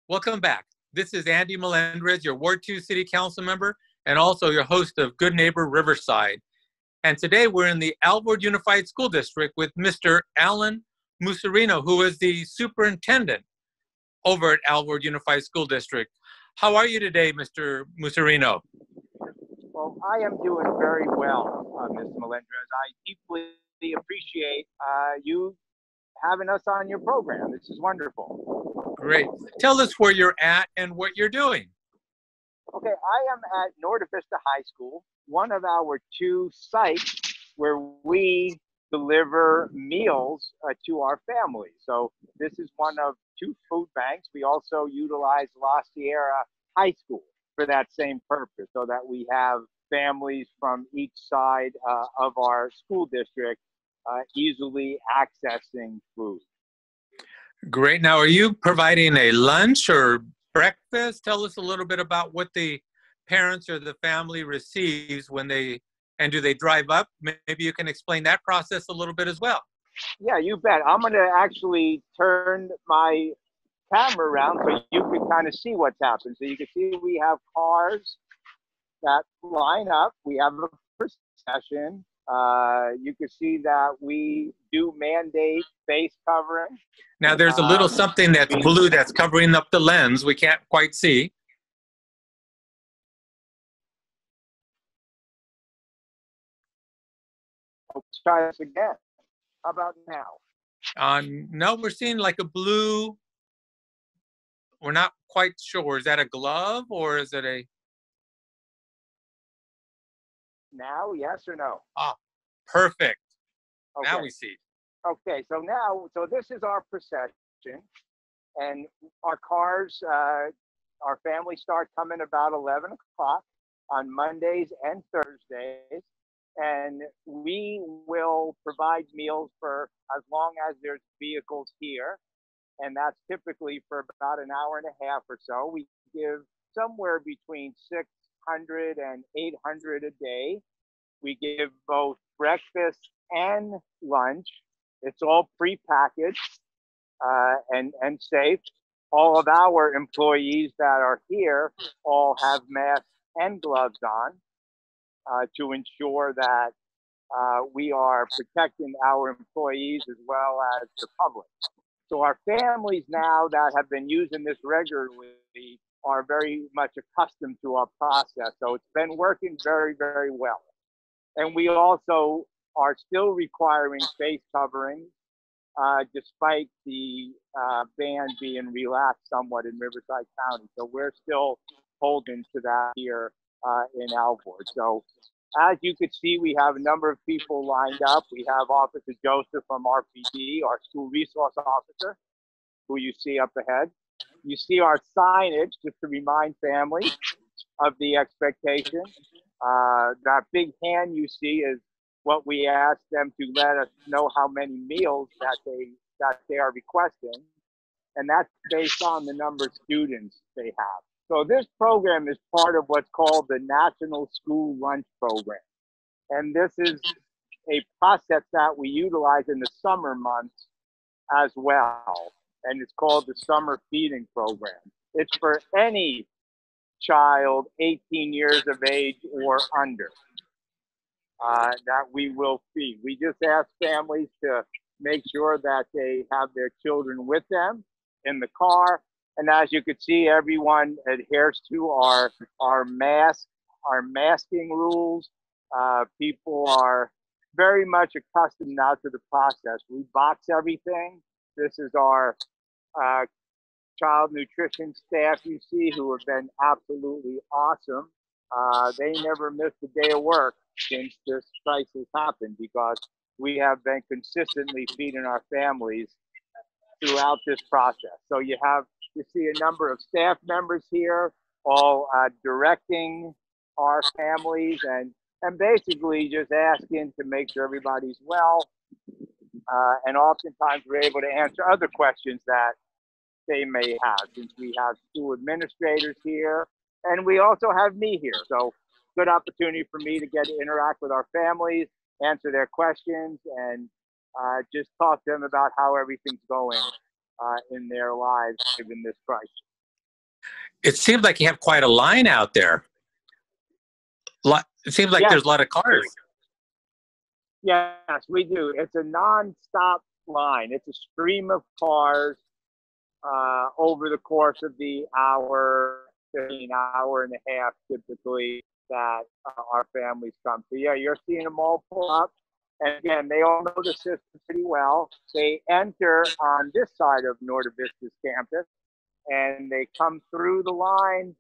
Welcome back. This is Andy Melendrez, your Ward 2 City Council member and also your host of Good Neighbor Riverside. And today we're in the Alvord Unified School District with Mr. Alan Musarino, who is the superintendent over at Alvord Unified School District. How are you today, Mr. Musarino? Well, I am doing very well, Mr. Melendrez. I deeply appreciate you having us on your program. This is wonderful. Great. Tell us where you're at and what you're doing. Okay, I am at Norte Vista High School, one of our two sites where we deliver meals to our families. So this is one of two food banks. We also utilize La Sierra High School for that same purpose, so that we have families from each side of our school district easily accessing food. Great. Now, are you providing a lunch or breakfast? Tell us a little bit about what the parents or the family receives when they, and do they drive up? Maybe you can explain that process a little bit as well. Yeah, you bet. I'm going to actually turn my camera around so you can kind of see what's happened. So you can see we have cars that line up. We have a procession. You can see that we do mandate face covering. Now there's a little something that's blue that's covering up the lens. We can't quite see. Let's try this again. How about now? No, we're seeing like a blue. We're not quite sure. Is that a glove or is it a? Now, yes or no? Ah, perfect. Okay. Now we see. Okay, so this is our procession, and our cars, our families start coming about 11 o'clock on Mondays and Thursdays, and we will provide meals for as long as there's vehicles here, and that's typically for about an hour and a half or so. We give somewhere between 600 and 800 a day. We give both breakfast and lunch. It's all pre-packaged and safe. All of our employees that are here all have masks and gloves on to ensure that we are protecting our employees as well as the public. So our families now that have been using this regularly are very much accustomed to our process. So it's been working very, very well. And we also are still requiring face coverings, despite the ban being relaxed somewhat in Riverside County. So we're still holding to that here in Alvord. So as you could see, we have a number of people lined up. We have Officer Joseph from RPD, our school resource officer, who you see up ahead. You see our signage, just to remind families of the expectation. That big hand you see is what we ask them to let us know how many meals that they are requesting, and that's based on the number of students they have. So this program is part of what's called the National School Lunch Program, and this is a process that we utilize in the summer months as well, and it's called the Summer Feeding Program. It's for any child 18 years of age or under that we will feed. We just ask families to make sure that they have their children with them in the car. And as you can see, everyone adheres to our masking rules. People are very much accustomed now to the process. We box everything. This is our child nutrition staff you see, who have been absolutely awesome. They never missed a day of work since this crisis happened, because we have been consistently feeding our families throughout this process. So you see a number of staff members here, all directing our families and basically just asking to make sure everybody's well. And oftentimes we're able to answer other questions that they may have, since we have school administrators here, and we also have me here. So good opportunity for me to get to interact with our families, answer their questions, and just talk to them about how everything's going in their lives given this crisis. It seems like you have quite a line out there. It seems like Yes. there's a lot of cars. Yes, we do. It's a non-stop line. It's a stream of cars over the course of the hour, an hour and a half typically that our families come. So yeah, you're seeing them all pull up. And again, they all know the system pretty well. They enter on this side of Norte Vista's campus and they come through the line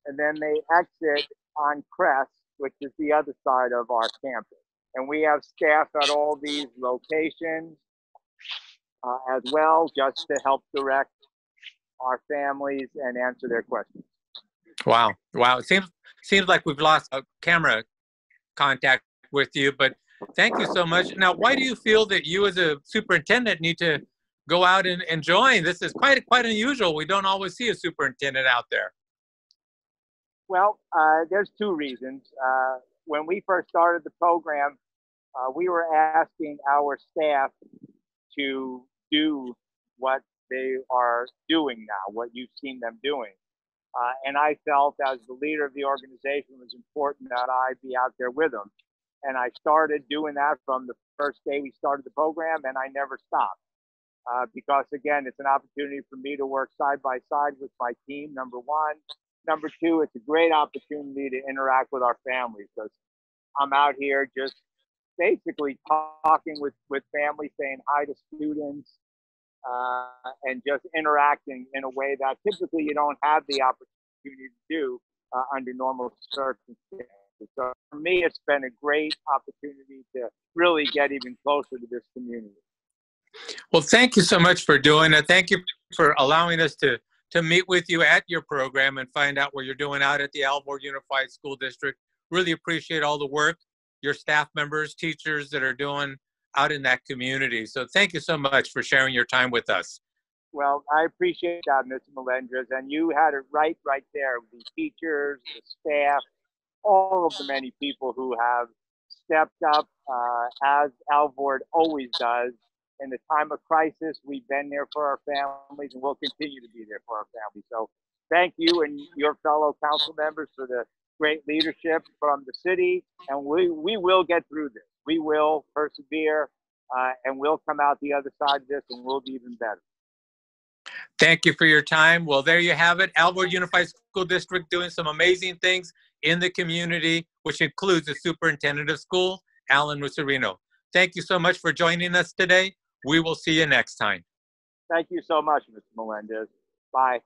and then they exit on Crest, which is the other side of our campus. And we have staff at all these locations as well, just to help direct our families and answer their questions. Wow. It seems like we've lost a camera contact with you, but thank you so much. Now, why do you feel that you as a superintendent need to go out and join? This is quite unusual. We don't always see a superintendent out there. Well, there's two reasons. When we first started the program, we were asking our staff to do what they are doing now, what you've seen them doing. And I felt as the leader of the organization, it was important that I be out there with them. And I started doing that from the first day we started the program, and I never stopped. Because again, it's an opportunity for me to work side by side with my team, number one. Number two, it's a great opportunity to interact with our families, because I'm out here just basically talking with families, saying hi to students, and just interacting in a way that typically you don't have the opportunity to do under normal circumstances. So for me, it's been a great opportunity to really get even closer to this community. Well, thank you so much for doing it. Thank you for allowing us to meet with you at your program and find out what you're doing out at the Alvord Unified School District. Really appreciate all the work your staff members, teachers that are doing out in that community. So thank you so much for sharing your time with us. Well, I appreciate that, Mr. Melendrez, and you had it right there. The teachers, the staff, all of the many people who have stepped up, as Alvord always does. In the time of crisis, we've been there for our families, and we'll continue to be there for our families. So thank you and your fellow council members for the great leadership from the city, and we will get through this. We will persevere, and we'll come out the other side of this, and we'll be even better. Thank you for your time. Well, there you have it. Alvord Unified School District doing some amazing things in the community, which includes the superintendent of school, Alan Russarino. Thank you so much for joining us today. We will see you next time. Thank you so much, Mr. Melendez. Bye.